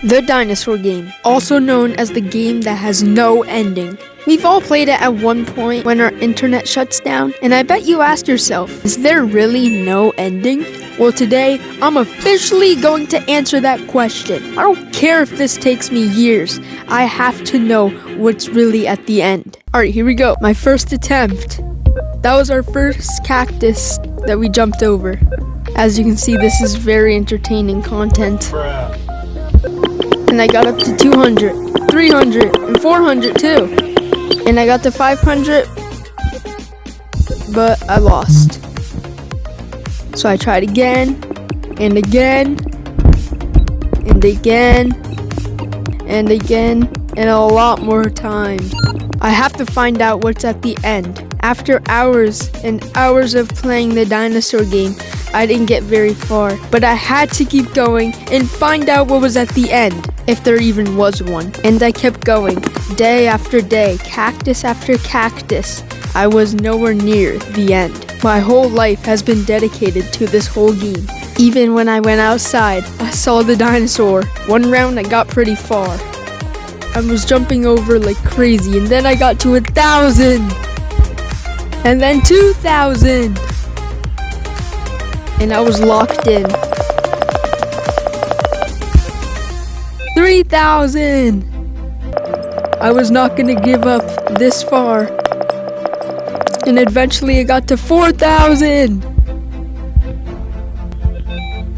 The Dinosaur Game, also known as the game that has no ending. We've all played it at one point when our internet shuts down, and I bet you asked yourself, is there really no ending? Well, today, I'm officially going to answer that question. I don't care if this takes me years. I have to know what's really at the end. Alright, here we go. My first attempt. That was our first cactus that we jumped over. As you can see, this is very entertaining content. And I got up to 200, 300, and 400 too. And I got to 500, but I lost. So I tried again, and again, and again, and again, and a lot more times. I have to find out what's at the end. After hours and hours of playing the dinosaur game, I didn't get very far, but I had to keep going and find out what was at the end, if there even was one. And I kept going, day after day, cactus after cactus. I was nowhere near the end. My whole life has been dedicated to this whole game. Even when I went outside, I saw the dinosaur. One round I got pretty far. I was jumping over like crazy, and then I got to 1,000, and then 2,000. And I was locked in. 3,000! I was not gonna give up this far. And eventually I got to 4,000!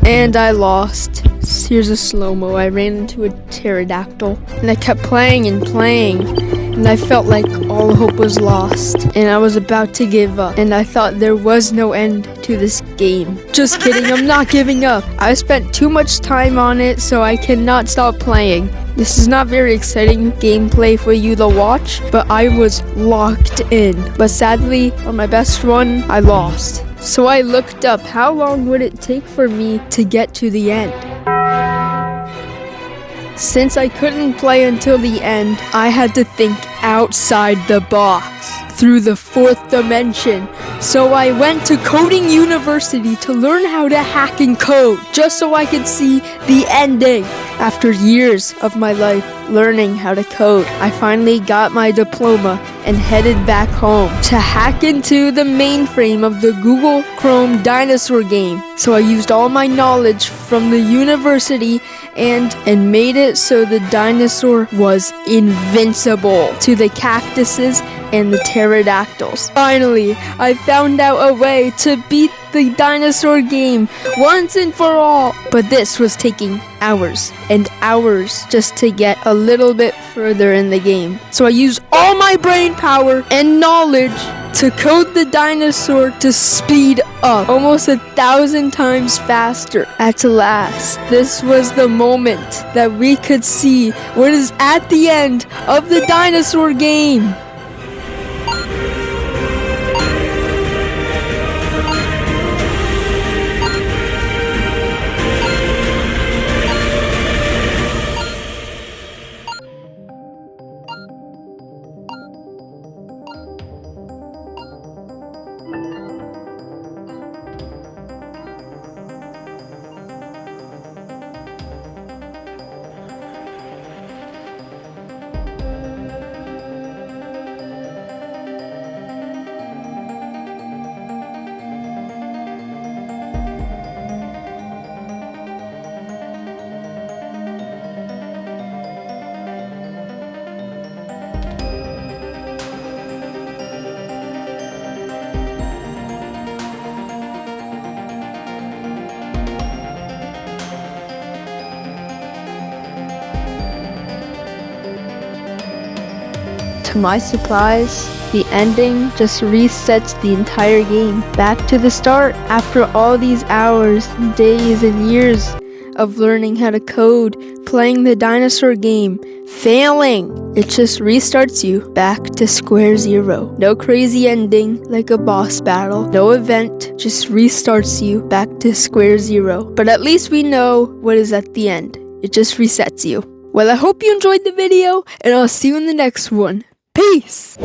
And I lost. Here's a slow-mo. I ran into a pterodactyl. And I kept playing and playing. And I felt like all hope was lost. And I was about to give up. And I thought there was no end to this game. Just kidding, I'm not giving up. I spent too much time on it, so I cannot stop playing. This is not very exciting gameplay for you to watch, but I was locked in. But sadly, on my best run, I lost. So I looked up, how long would it take for me to get to the end? Since I couldn't play until the end, I had to think outside the box, through the fourth dimension. So I went to coding university to learn how to hack and code, just so I could see the ending. After years of my life learning how to code, I finally got my diploma and headed back home to hack into the mainframe of the Google Chrome Dinosaur Game. So I used all my knowledge from the university and made it so the dinosaur was invincible to the cactuses and the pterodactyls. Finally, I found out a way to beat the dinosaur game once and for all. But this was taking hours and hours just to get a little bit further in the game. So I used all my brain power and knowledge to code the dinosaur to speed up almost 1,000 times faster. At last, this was the moment that we could see what is at the end of the dinosaur game. To my surprise, the ending just resets the entire game back to the start. After all these hours, days, and years of learning how to code, playing the dinosaur game, failing, it just restarts you back to square zero. No crazy ending like a boss battle, no event, just restarts you back to square zero. But at least we know what is at the end. It just resets you. Well, I hope you enjoyed the video, and I'll see you in the next one. Peace!